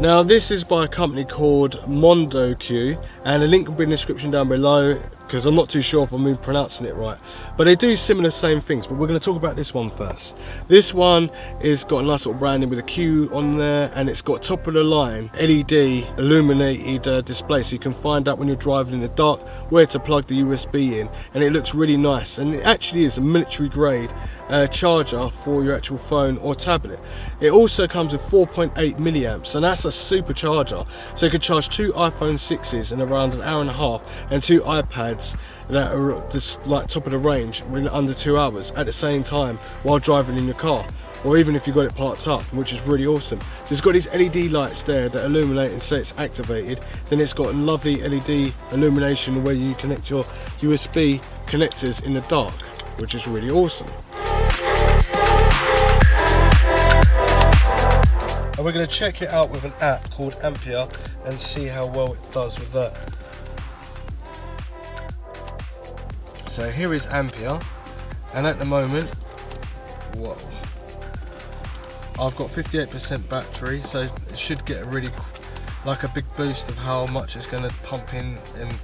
Now this is by a company called Mondo Q, and the link will be in the description down below, because I'm not too sure if I'm pronouncing it right, but they do similar same things. But we're going to talk about this one first. This one is got a nice little branding with a Q on there, and it's got top of the line LED illuminated display, so you can find out when you're driving in the dark where to plug the USB in, and it looks really nice. And it actually is a military grade charger for your actual phone or tablet. It also comes with 4.8 milliamps, and that's a super charger, so you can charge 2 iPhone 6s in around an hour and a half, and 2 iPads that are just like top of the range in under 2 hours at the same time while driving in your car, or even if you got it parked up, which is really awesome. So it's got these LED lights there that illuminate and say it's activated. Then it's got a lovely LED illumination where you connect your USB connectors in the dark, which is really awesome. And we're going to check it out with an app called Ampere and see how well it does with that. So here is Ampere, and at the moment, whoa, I've got 58% battery, so it should get a really, like a big boost of how much it's going to pump in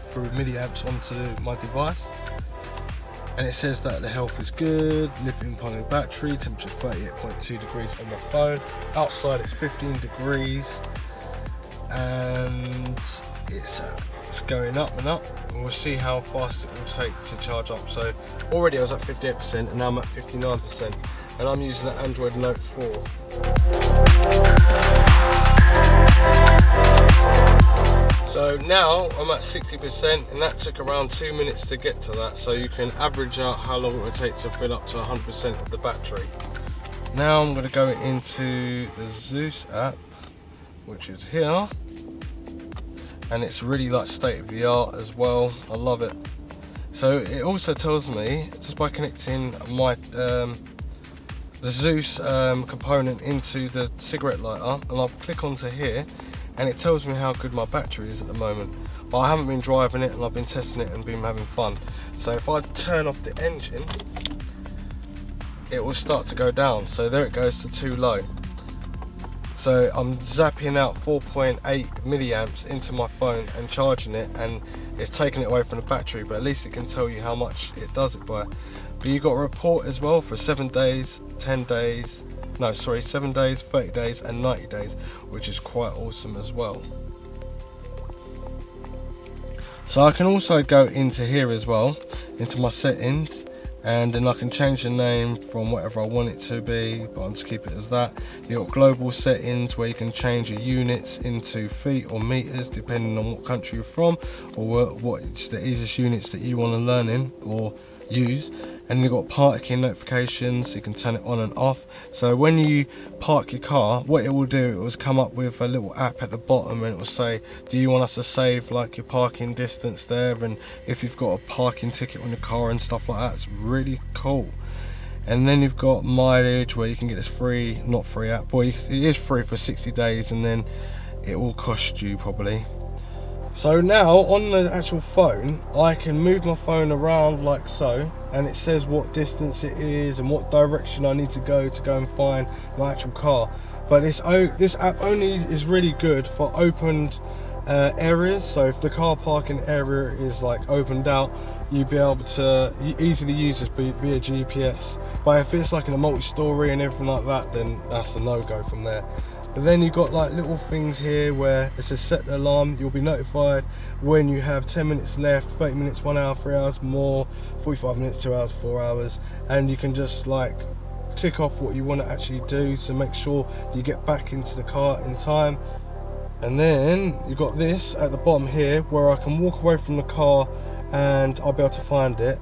through milliamps onto my device. And it says that the health is good, lithium ion battery, temperature 38.2 degrees on my phone. Outside it's 15 degrees, and it's going up and up, and we'll see how fast it will take to charge up. So already I was at 58% and now I'm at 59%, and I'm using the Android Note 4. So now I'm at 60%, and that took around 2 minutes to get to that, so you can average out how long it would take to fill up to 100% of the battery. Now I'm going to go into the ZUS app, which is here, and it's really like state of the art as well. I love it. So it also tells me, just by connecting my the ZUS component into the cigarette lighter, and I'll click onto here, and it tells me how good my battery is at the moment. But I haven't been driving it, and I've been testing it and been having fun. So if I turn off the engine, it will start to go down. So there it goes to too low. So I'm zapping out 4.8 milliamps into my phone and charging it, and it's taking it away from the battery, but at least it can tell you how much it does it by. But you got a report as well for 7 days, 10 days, no sorry, 7 days, 30 days and 90 days, which is quite awesome as well. So I can also go into here as well, into my settings, and then I can change the name from whatever I want it to be, but I'll just keep it as that. You've got global settings where you can change your units into feet or meters depending on what country you're from, or what's the easiest units that you want to learn in or use. And you've got parking notifications, so you can turn it on and off. So when you park your car, what it will do, it will come up with a little app at the bottom, and it will say, do you want us to save like your parking distance there, and if you've got a parking ticket on your car and stuff like that. It's really cool. And then you've got mileage, where you can get this free, not free app, well it is free for 60 days, and then it will cost you probably. So now on the actual phone, I can move my phone around like so, and it says what distance it is and what direction I need to go and find my actual car. But this app only is really good for opened areas. So if the car parking area is like opened out, you'd be able to easily use this via GPS. But if it's like in a multi-story and everything like that, then that's a no-go from there. But then you've got like little things here where it says set the alarm. You'll be notified when you have 10 minutes left, 30 minutes, 1 hour, 3 hours more, 45 minutes, 2 hours, 4 hours, and you can just like tick off what you want to actually do to make sure you get back into the car in time. And then you've got this at the bottom here where I can walk away from the car and I'll be able to find it.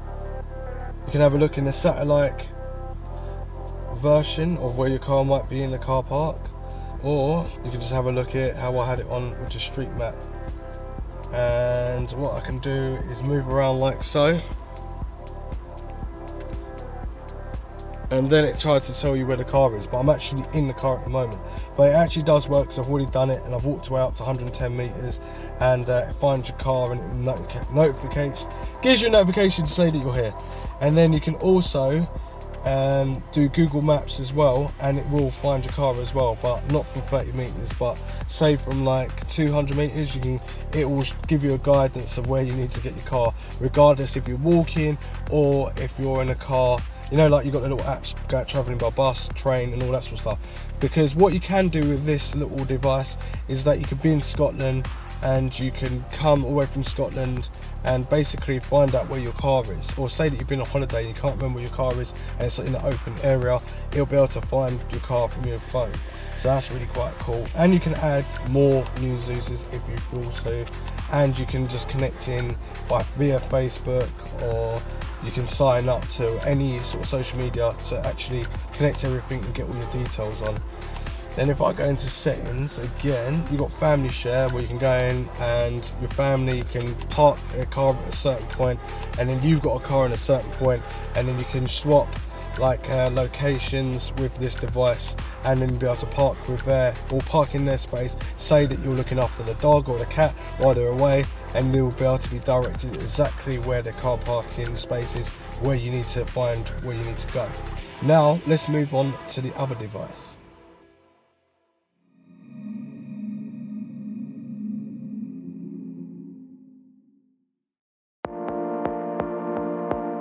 You can have a look in the satellite version of where your car might be in the car park, or you can just have a look at how I had it on, which is Street Map. And what I can do is move around like so, and then it tries to tell you where the car is, but I'm actually in the car at the moment. But it actually does work, because I've already done it, and I've walked way up to 110 meters, and it finds your car, and it gives you a notification to say that you're here. And then you can also do Google Maps as well, and it will find your car as well, but not from 30 meters, but say from like 200 meters, it will give you a guidance of where you need to get your car, regardless if you're walking or if you're in a car. You know, like you got the little apps traveling by bus, train, and all that sort of stuff. Because what you can do with this little device is that you could be in Scotland and you can come all the way from Scotland and basically find out where your car is. Or say that you've been on holiday and you can't remember where your car is and it's in an open area, it'll be able to find your car from your phone. So that's really quite cool. And you can add more new ZUSes if you feel so. And you can just connect in via Facebook, or you can sign up to any sort of social media to actually connect everything and get all your details on. Then if I go into settings again, you've got family share, where you can go in and your family can park their car at a certain point, and then you've got a car at a certain point, and then you can swap like locations with this device, and then be able to park with or park in their space. Say that you're looking after the dog or the cat while they're away, and you'll be able to be directed exactly where the car parking space is, where you need to find where you need to go. Now let's move on to the other device.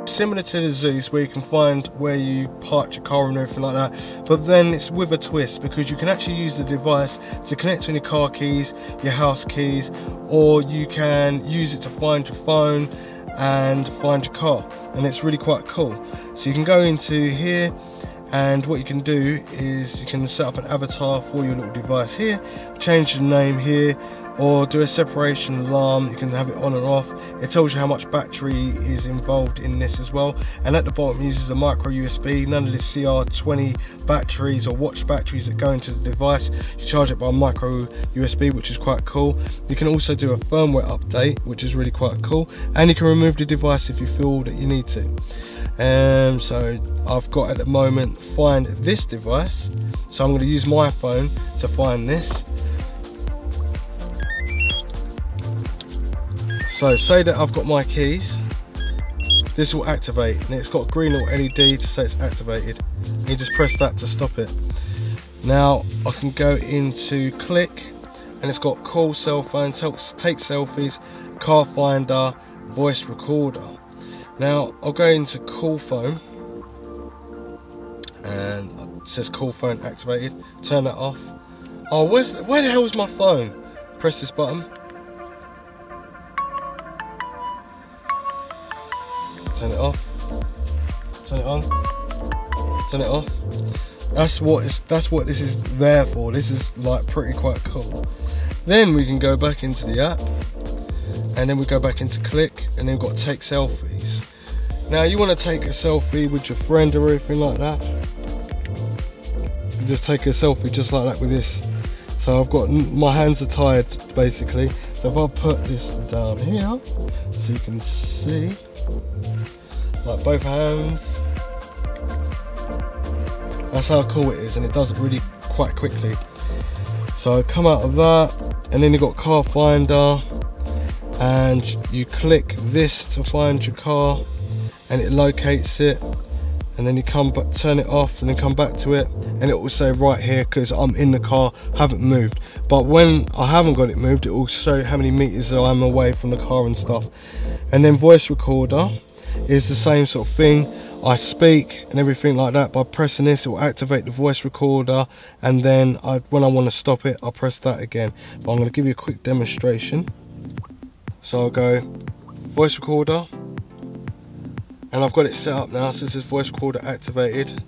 Similar to the ZUS, where you can find where you parked your car and everything like that, but then it's with a twist, because you can actually use the device to connect to your car keys, your house keys, or you can use it to find your phone and find your car, and it's really quite cool. So you can go into here, and what you can do is you can set up an avatar for your little device here, change the name here, or do a separation alarm. You can have it on and off. It tells you how much battery is involved in this as well, and at the bottom it uses a micro USB. None of the CR20 batteries or watch batteries that go into the device. You charge it by micro USB, which is quite cool. You can also do a firmware update, which is really quite cool, and you can remove the device if you feel that you need to. So I've got at the moment find this device, so I'm going to use my phone to find this. So say that I've got my keys, this will activate, and it's got a green little LED to say it's activated. You just press that to stop it. Now I can go into click, and it's got call, cell phone, take selfies, car finder, voice recorder. Now I'll go into call phone, and it says call phone activated. Turn that off. Oh, where the hell is my phone? Press this button. Turn it off. Turn it on. Turn it off. That's what this is there for. This is like pretty quite cool. Then we can go back into the app, and then we go back into click, and then we've got take selfies. Now you want to take a selfie with your friend or anything like that, you just take a selfie just like that with this. So I've got, my hands are tied basically, so if I put this down here so you can see, like both hands, that's how cool it is, and it does it really quite quickly. So come out of that, and then you've got car finder, and you click this to find your car, and it locates it, and then you come back, turn it off, and then come back to it, and it will say right here, because I'm in the car, haven't moved. But when I haven't got it moved, it will show how many meters I'm away from the car and stuff. And then voice recorder is the same sort of thing. I speak and everything like that. By pressing this, it will activate the voice recorder, and then when I want to stop it, I'll press that again. But I'm going to give you a quick demonstration. So I'll go voice recorder, and I've got it set up now, so this is voice recorder activated.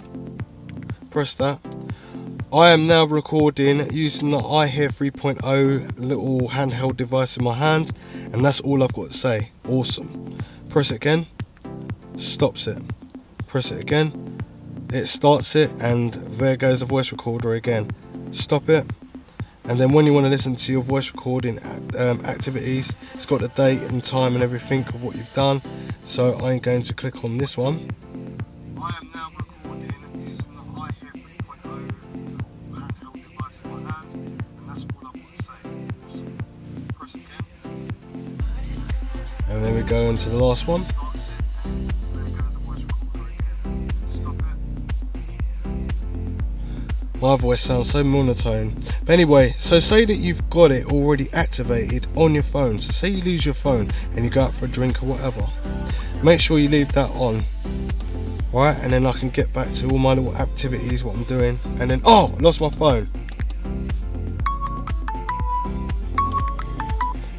Press that. I am now recording using the iHere 3.0 little handheld device in my hand, and that's all I've got to say. Awesome. Press it again, stops it. Press it again, it starts it, and there goes the voice recorder again. Stop it, and then when you want to listen to your voice recording activities, it's got the date and time and everything of what you've done. So I'm going to click on this one. I am now recording using the iHere 3.0 handheld device in my hand, and that's all I've got to say. Press again, and then we go into the last one. My voice sounds so monotone. But anyway, so say that you've got it already activated on your phone. So say you lose your phone and you go out for a drink or whatever. Make sure you leave that on. Right, and then I can get back to all my little activities, what I'm doing. And then, oh, I lost my phone.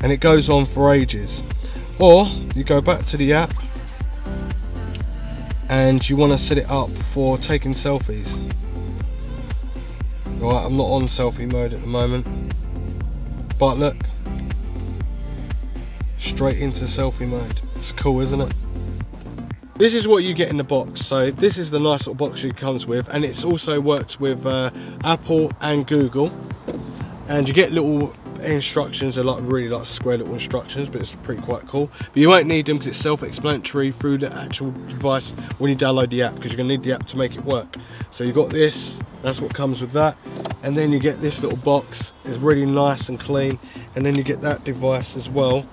And it goes on for ages. Or you go back to the app and you want to set it up for taking selfies. Right, I'm not on selfie mode at the moment, but look, straight into selfie mode. It's cool, isn't it? This is what you get in the box. So this is the nice little box it comes with, and it's also works with Apple and Google. And you get little instructions. They're like really like square little instructions, but it's pretty quite cool. But you won't need them because it's self-explanatory through the actual device when you download the app, because you're gonna need the app to make it work. So you got this. That's what comes with that. And then you get this little box. It's really nice and clean. And then you get that device as well.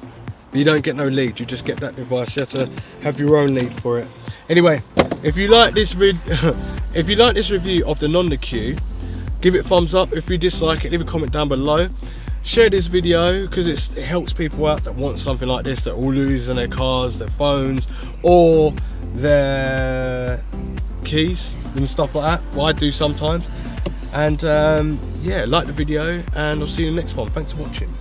But you don't get no lead. You just get that device. You have to have your own lead for it. Anyway, if you like this if you like this review of the Nonda Q, give it a thumbs up. If you dislike it, leave a comment down below. Share this video because it helps people out that want something like this, that are all losing their cars, their phones, or their keys and stuff like that. Well, I do sometimes. And yeah, like the video, and I'll see you in the next one. Thanks for watching.